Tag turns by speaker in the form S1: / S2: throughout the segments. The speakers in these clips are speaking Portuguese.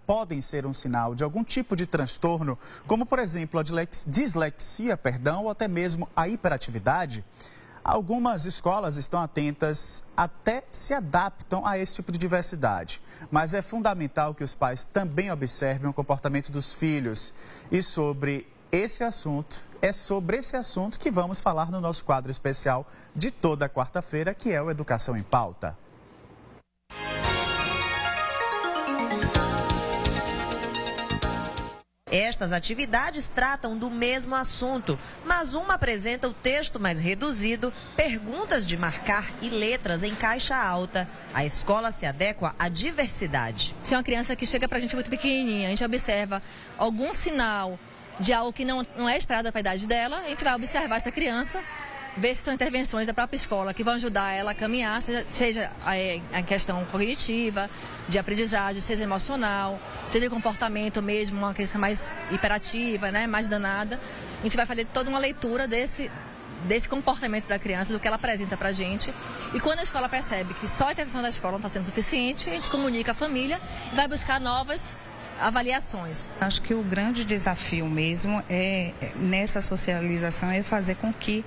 S1: podem ser um sinal de algum tipo de transtorno, como, por exemplo, a dislexia, ou até mesmo a hiperatividade? Algumas escolas estão atentas, até se adaptam a esse tipo de diversidade. Mas é fundamental que os pais também observem o comportamento dos filhos. E sobre esse assunto, é sobre esse assunto que vamos falar no nosso quadro especial de toda quarta-feira, que é o Educação em Pauta.
S2: Estas atividades tratam do mesmo assunto, mas uma apresenta o texto mais reduzido, perguntas de marcar e letras em caixa alta. A escola se adequa à diversidade.
S3: Se é uma criança que chega para a gente muito pequenininha, a gente observa algum sinal de algo que não é esperado para a idade dela, a gente vai observar essa criança, ver se são intervenções da própria escola que vão ajudar ela a caminhar, seja a questão cognitiva, de aprendizagem, seja emocional, seja de comportamento mesmo, uma criança mais hiperativa, né, mais danada. A gente vai fazer toda uma leitura desse comportamento da criança, do que ela apresenta para a gente. E quando a escola percebe que só a intervenção da escola não está sendo suficiente, a gente comunica a família e vai buscar novas avaliações.
S4: Acho que o grande desafio mesmo nessa socialização é fazer com que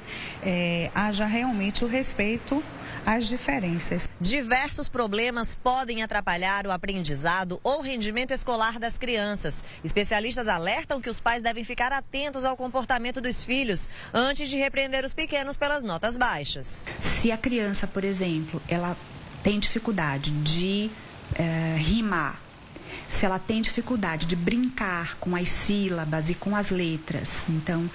S4: haja realmente o respeito às diferenças.
S2: Diversos problemas podem atrapalhar o aprendizado ou rendimento escolar das crianças. Especialistas alertam que os pais devem ficar atentos ao comportamento dos filhos antes de repreender os pequenos pelas notas baixas.
S5: Se a criança, por exemplo, ela tem dificuldade de rimar, se ela tem dificuldade de brincar com as sílabas e com as letras, então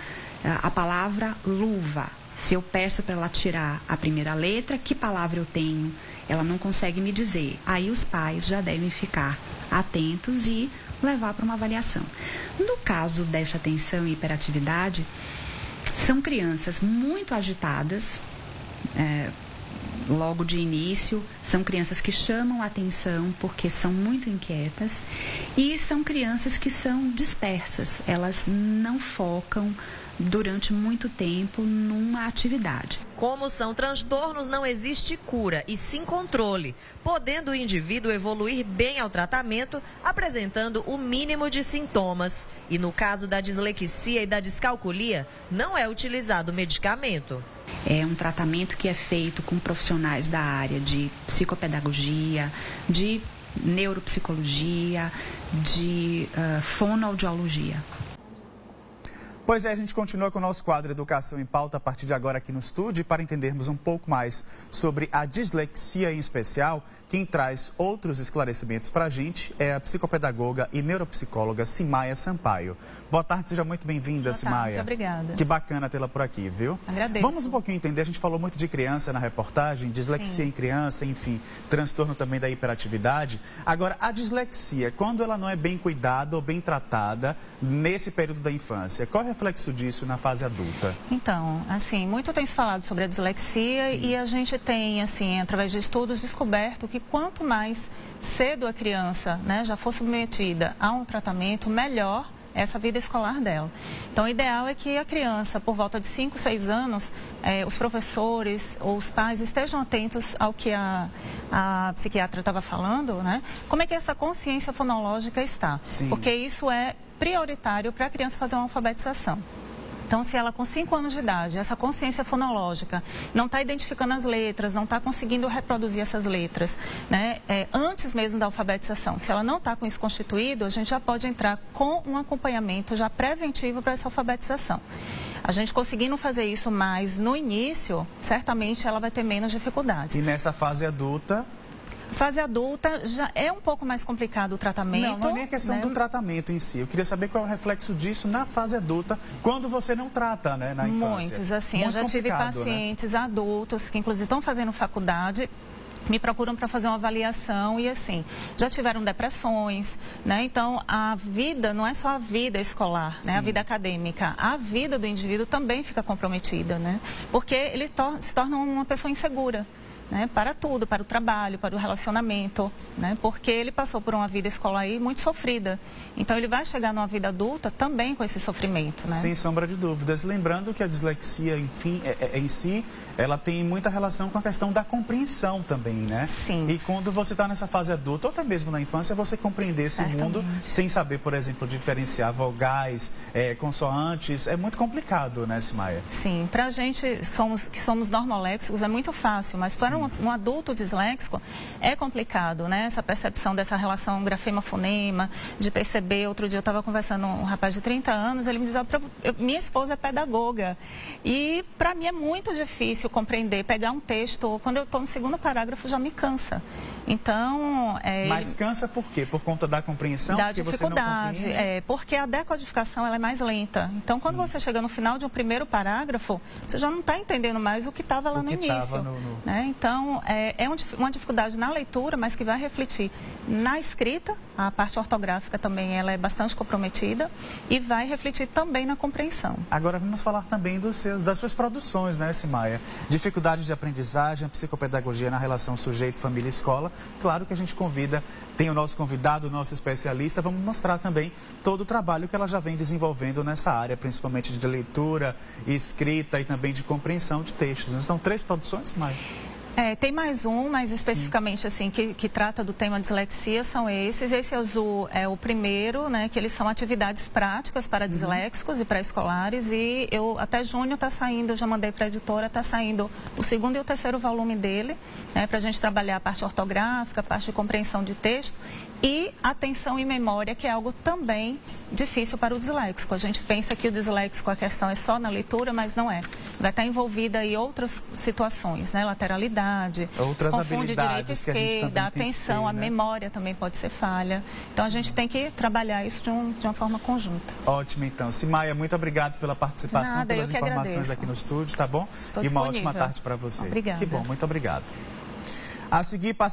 S5: a palavra luva, se eu peço para ela tirar a primeira letra, que palavra eu tenho? Ela não consegue me dizer. Aí os pais já devem ficar atentos e levar para uma avaliação. No caso do déficit de atenção e hiperatividade, são crianças muito agitadas, logo de início, são crianças que chamam a atenção porque são muito inquietas e são crianças que são dispersas, elas não focam durante muito tempo numa atividade.
S2: Como são transtornos, não existe cura e sim controle, podendo o indivíduo evoluir bem ao tratamento, apresentando o mínimo de sintomas. E no caso da dislexia e da descalculia, não é utilizado medicamento.
S5: É um tratamento que é feito com profissionais da área de psicopedagogia, de neuropsicologia, de fonoaudiologia.
S1: Pois é, a gente continua com o nosso quadro Educação em Pauta a partir de agora aqui no estúdio. E para entendermos um pouco mais sobre a dislexia em especial, quem traz outros esclarecimentos para a gente é a psicopedagoga e neuropsicóloga Simaia Sampaio. Boa tarde, seja muito bem-vinda, Simaia.
S6: Muito obrigada.
S1: Que bacana tê-la por aqui, viu?
S6: Agradeço.
S1: Vamos um pouquinho entender, a gente falou muito de criança na reportagem, dislexia em criança, enfim, transtorno também da hiperatividade. Agora, a dislexia, quando ela não é bem cuidada ou bem tratada nesse período da infância, qual é o reflexo disso na fase adulta?
S6: Então, assim, muito tem se falado sobre a dislexia. Sim. E a gente tem, assim, através de estudos, descoberto que quanto mais cedo a criança, né, já for submetida a um tratamento, melhor essa vida escolar dela. Então, o ideal é que a criança, por volta de 5, 6 anos, os professores ou os pais estejam atentos ao que a psiquiatra estava falando, né? Como é que essa consciência fonológica está? Sim. Porque isso é prioritário para a criança fazer uma alfabetização. Então, se ela com 5 anos de idade, essa consciência fonológica, não está identificando as letras, não está conseguindo reproduzir essas letras, né? Antes mesmo da alfabetização, se ela não está com isso constituído, a gente já pode entrar com um acompanhamento já preventivo para essa alfabetização. A gente conseguindo fazer isso mais no início, certamente ela vai ter menos dificuldades.
S1: E nessa fase adulta?
S6: Fase adulta já é um pouco mais complicado o tratamento.
S1: Não é nem a questão, né, do tratamento em si. Eu queria saber qual é o reflexo disso na fase adulta, quando você não trata, né, na infância.
S6: Muitos, assim. Eu já tive pacientes, né, adultos que inclusive estão fazendo faculdade, me procuram para fazer uma avaliação e, assim, já tiveram depressões, né? Então, a vida não é só a vida escolar, né? A vida acadêmica. A vida do indivíduo também fica comprometida, né? Porque ele se torna uma pessoa insegura. né, para tudo, para o trabalho, para o relacionamento, né, porque ele passou por uma vida escolar aí muito sofrida. Então, ele vai chegar numa vida adulta também com esse sofrimento, né?
S1: Sem sombra de dúvidas. Lembrando que a dislexia, enfim, em si, ela tem muita relação com a questão da compreensão também, né?
S6: Sim.
S1: E quando você está nessa fase adulta, ou até mesmo na infância, você compreender esse mundo sem saber, por exemplo, diferenciar vogais, consoantes, é muito complicado, né, Simaia?
S6: Sim, para a gente que somos normoléxicos é muito fácil, mas para um adulto disléxico é complicado, né? Essa percepção dessa relação grafema-fonema, de perceber. Outro dia eu estava conversando com um rapaz de 30 anos, ele me dizia, minha esposa é pedagoga e para mim é muito difícil compreender, pegar um texto, quando eu estou no segundo parágrafo já me cansa. Então...
S1: Mas cansa por quê? Por conta da compreensão?
S6: Da dificuldade,
S1: você não
S6: porque a decodificação ela é mais lenta. Então, quando você chega no final de um primeiro parágrafo, você já não está entendendo mais o que estava lá no início. Né? Então, é uma dificuldade na leitura, mas que vai refletir na escrita. A parte ortográfica também ela é bastante comprometida e vai refletir também na compreensão.
S1: Agora vamos falar também das suas produções, né, Simaia? Dificuldade de aprendizagem, psicopedagogia na relação sujeito, família e escola. Claro que a gente tem o nosso convidado, o nosso especialista, vamos mostrar também todo o trabalho que ela já vem desenvolvendo nessa área, principalmente de leitura, escrita e também de compreensão de textos. São 3 produções, Simaia?
S6: Tem mais um, mas especificamente assim, que trata do tema dislexia, são esses. Esse azul é o primeiro, né, que eles são atividades práticas para disléxicos e pré-escolares. E até junho está saindo, eu já mandei para a editora, está saindo o 2º e o 3º volume dele, né, para a gente trabalhar a parte ortográfica, a parte de compreensão de texto e atenção e memória, que é algo também difícil para o disléxico. A gente pensa que o disléxico, a questão é só na leitura, mas não é. Vai estar envolvida aí outras situações, né, lateralidade,
S1: outras
S6: confunde direita e esquerda, a atenção,
S1: ter, né?
S6: A memória também pode ser falha. Então, a gente tem que trabalhar isso de uma forma conjunta.
S1: Ótimo, então. Simaia, muito obrigado pela participação, pelas informações aqui no estúdio, tá bom?
S6: Estou
S1: e uma
S6: disponível.
S1: ótima tarde para você.
S6: Obrigada.
S1: Que bom, muito obrigado. A seguir, passa